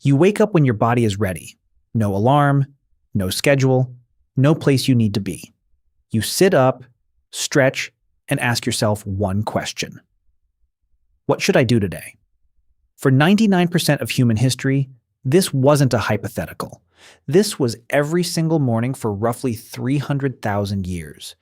You wake up when your body is ready. No alarm, no schedule, no place you need to be. You sit up, stretch, and ask yourself one question. What should I do today? For 99% of human history, this wasn't a hypothetical. This was every single morning for roughly 300,000 years.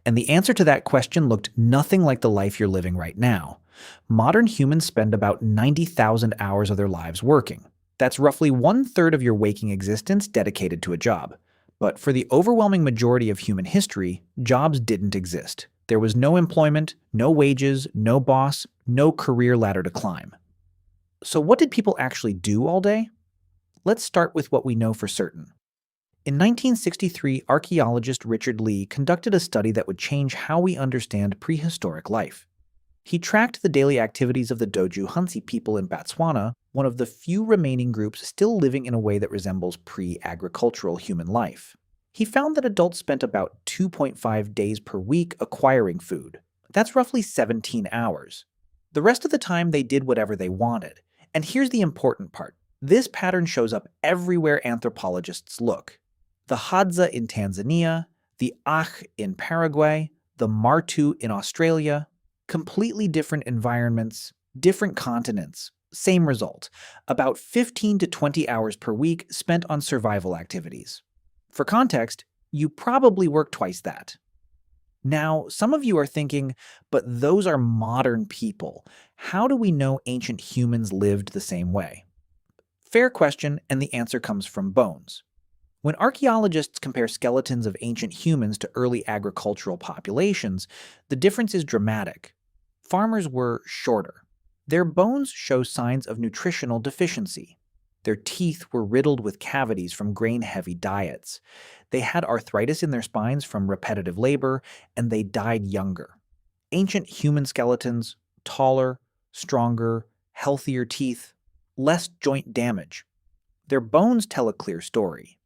And the answer to that question looked nothing like the life you're living right now. Modern humans spend about 90,000 hours of their lives working. That's roughly 1/3 of your waking existence dedicated to a job. But for the overwhelming majority of human history, jobs didn't exist. There was no employment, no wages, no boss, no career ladder to climb. So what did people actually do all day? Let's start with what we know for certain. In 1963, archaeologist Richard Lee conducted a study that would change how we understand prehistoric life. He tracked the daily activities of the Doju Hoansi people in Botswana, one of the few remaining groups still living in a way that resembles pre-agricultural human life. He found that adults spent about 2.5 days per week acquiring food. That's roughly 17 hours. The rest of the time they did whatever they wanted. And here's the important part. This pattern shows up everywhere anthropologists look. The Hadza in Tanzania, the Ach in Paraguay, the Martu in Australia. Completely different environments, different continents, same result. About 15 to 20 hours per week spent on survival activities. For context, you probably work twice that. Now, some of you are thinking, but those are modern people. How do we know ancient humans lived the same way? Fair question, and the answer comes from bones. When archaeologists compare skeletons of ancient humans to early agricultural populations, the difference is dramatic. Farmers were shorter. Their bones show signs of nutritional deficiency. Their teeth were riddled with cavities from grain-heavy diets. They had arthritis in their spines from repetitive labor, and they died younger. Ancient human skeletons, taller, stronger, healthier teeth, less joint damage. Their bones tell a clear story.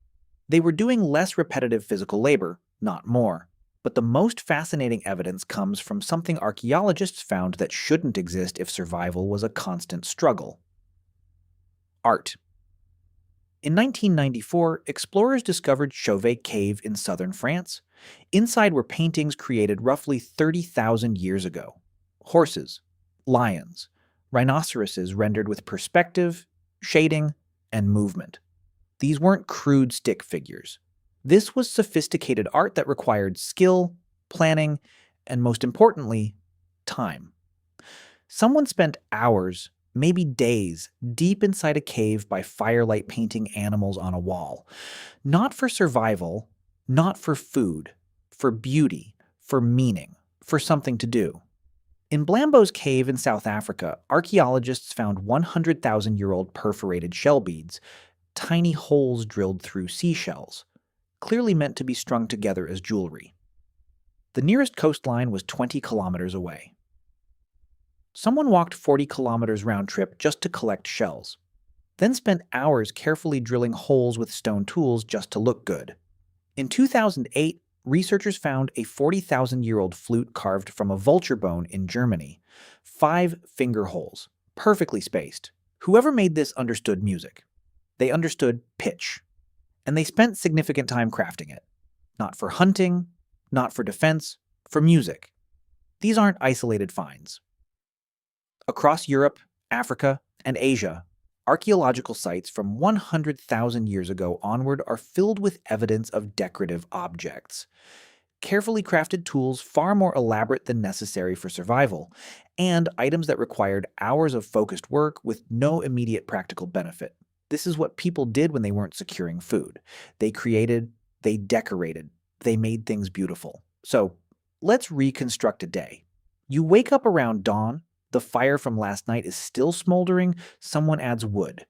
They were doing less repetitive physical labor, not more. But the most fascinating evidence comes from something archaeologists found that shouldn't exist if survival was a constant struggle. Art. In 1994, explorers discovered Chauvet Cave in southern France. Inside were paintings created roughly 30,000 years ago. Horses, lions, rhinoceroses rendered with perspective, shading, and movement. These weren't crude stick figures. This was sophisticated art that required skill, planning, and most importantly, time. Someone spent hours, maybe days, deep inside a cave by firelight painting animals on a wall. Not for survival, not for food, for beauty, for meaning, for something to do. In Blambo's cave in South Africa, archaeologists found 100,000-year-old perforated shell beads, tiny holes drilled through seashells, clearly meant to be strung together as jewelry. The nearest coastline was 20 kilometers away. Someone walked 40 kilometers round trip just to collect shells, then spent hours carefully drilling holes with stone tools just to look good. In 2008, researchers found a 40,000-year-old flute carved from a vulture bone in Germany. 5 finger holes, perfectly spaced. Whoever made this understood music. They understood pitch. And they spent significant time crafting it. Not for hunting, not for defense, for music. These aren't isolated finds. Across Europe, Africa, and Asia, archaeological sites from 100,000 years ago onward are filled with evidence of decorative objects. Carefully crafted tools far more elaborate than necessary for survival, and items that required hours of focused work with no immediate practical benefit. This is what people did when they weren't securing food. They created, they decorated, they made things beautiful. So, let's reconstruct a day. You wake up around dawn, the fire from last night is still smoldering, someone adds wood.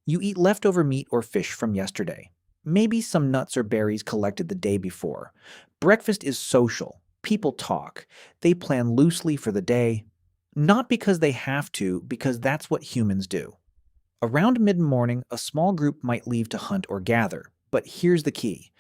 You eat leftover meat or fish from yesterday. Maybe some nuts or berries collected the day before. Breakfast is social. People talk. They plan loosely for the day. Not because they have to, because that's what humans do. Around mid-morning, a small group might leave to hunt or gather. But here's the key.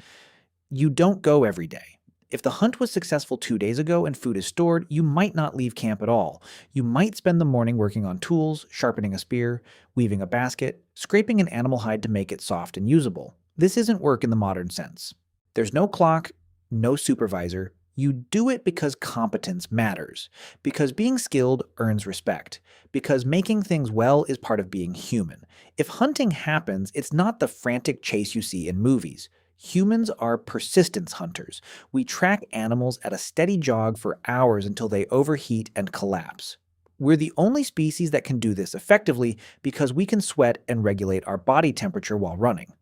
You don't go every day. If the hunt was successful 2 days ago and food is stored, you might not leave camp at all. You might spend the morning working on tools, sharpening a spear, weaving a basket, scraping an animal hide to make it soft and usable. This isn't work in the modern sense. There's no clock, no supervisor. You do it because competence matters, because being skilled earns respect, because making things well is part of being human. If hunting happens, it's not the frantic chase you see in movies. Humans are persistence hunters. We track animals at a steady jog for hours until they overheat and collapse. We're the only species that can do this effectively because we can sweat and regulate our body temperature while running.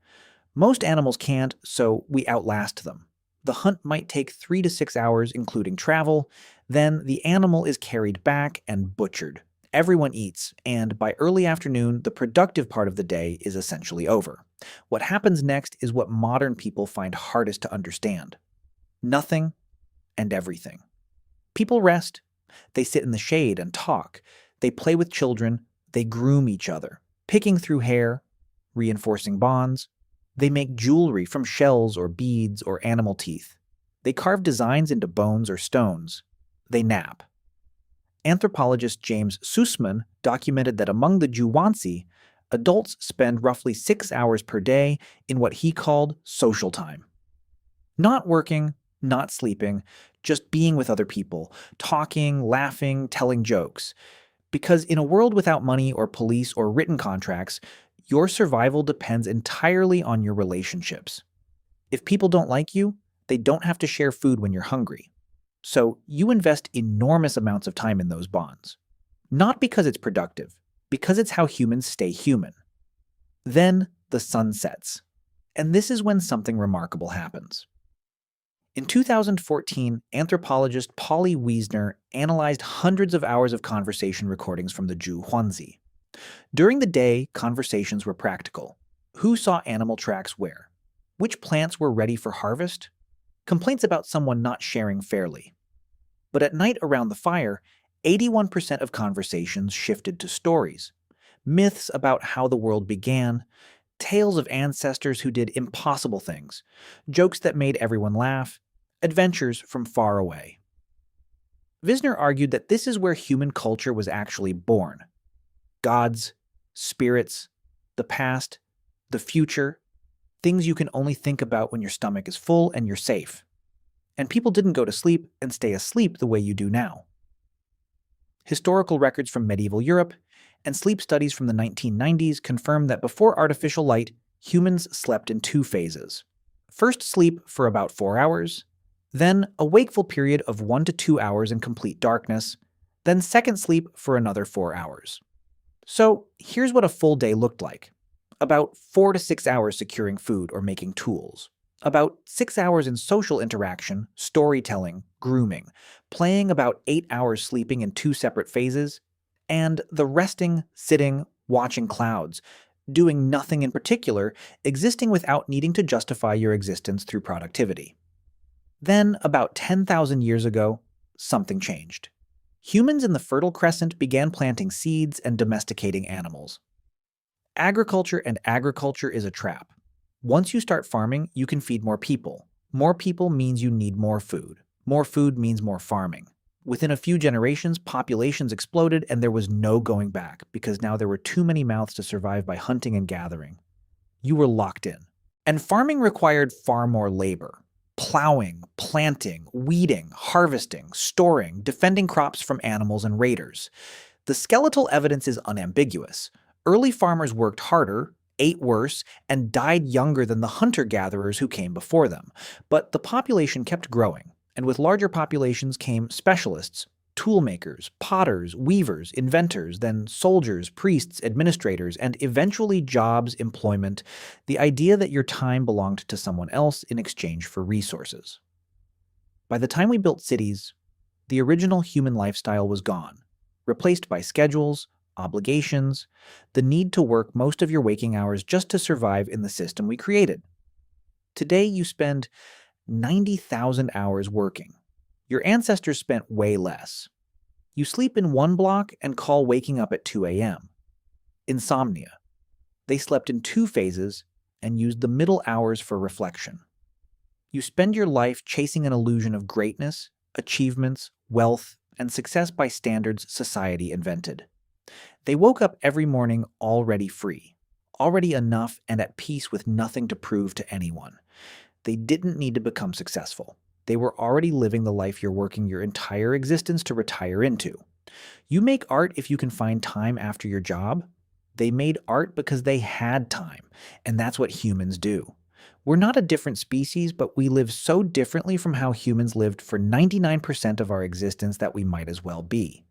Most animals can't, so we outlast them. The hunt might take 3 to 6 hours, including travel. Then the animal is carried back and butchered. Everyone eats, and by early afternoon, the productive part of the day is essentially over. What happens next is what modern people find hardest to understand. Nothing and everything. People rest. They sit in the shade and talk. They play with children. They groom each other, picking through hair, reinforcing bonds. They make jewelry from shells or beads or animal teeth. They carve designs into bones or stones. They nap. Anthropologist James Sussman documented that among the hoansi, adults spend roughly 6 hours per day in what he called social time. Not working, not sleeping, just being with other people, talking, laughing, telling jokes. Because in a world without money or police or written contracts, your survival depends entirely on your relationships. If people don't like you, they don't have to share food when you're hungry. So you invest enormous amounts of time in those bonds. Not because it's productive, because it's how humans stay human. Then the sun sets. And this is when something remarkable happens. In 2014, anthropologist Polly Wiesner analyzed hundreds of hours of conversation recordings from the hoansi. During the day, conversations were practical. Who saw animal tracks where? Which plants were ready for harvest? Complaints about someone not sharing fairly. But at night around the fire, 81% of conversations shifted to stories. Myths about how the world began, tales of ancestors who did impossible things, jokes that made everyone laugh, adventures from far away. Wiesner argued that this is where human culture was actually born. Gods, spirits, the past, the future, things you can only think about when your stomach is full and you're safe. And people didn't go to sleep and stay asleep the way you do now. Historical records from medieval Europe and sleep studies from the 1990s confirm that before artificial light, humans slept in 2 phases. First sleep for about 4 hours, then a wakeful period of 1 to 2 hours in complete darkness, then second sleep for another 4 hours. So here's what a full day looked like. About 4 to 6 hours securing food or making tools. About 6 hours in social interaction, storytelling, grooming, playing about 8 hours sleeping in 2 separate phases, and the resting, sitting, watching clouds, doing nothing in particular, existing without needing to justify your existence through productivity. Then, about 10,000 years ago, something changed. Humans in the Fertile Crescent began planting seeds and domesticating animals. Agriculture is a trap. Once you start farming, you can feed more people. More people means you need more food. More food means more farming. Within a few generations, populations exploded and there was no going back because now there were too many mouths to survive by hunting and gathering. You were locked in. And farming required far more labor. Plowing, planting, weeding, harvesting, storing, defending crops from animals and raiders. The skeletal evidence is unambiguous. Early farmers worked harder, ate worse, and died younger than the hunter-gatherers who came before them. But the population kept growing, and with larger populations came specialists, toolmakers, potters, weavers, inventors, then soldiers, priests, administrators, and eventually jobs, employment, the idea that your time belonged to someone else in exchange for resources. By the time we built cities, the original human lifestyle was gone, replaced by schedules, obligations, the need to work most of your waking hours just to survive in the system we created. Today you spend 90,000 hours working. Your ancestors spent way less. You sleep in one block and call waking up at 2 a.m. Insomnia. They slept in 2 phases and used the middle hours for reflection. You spend your life chasing an illusion of greatness, achievements, wealth, and success by standards society invented. They woke up every morning already free, already enough and at peace with nothing to prove to anyone. They didn't need to become successful. They were already living the life you're working your entire existence to retire into. You make art if you can find time after your job. They made art because they had time, and that's what humans do. We're not a different species, but we live so differently from how humans lived for 99% of our existence that we might as well be.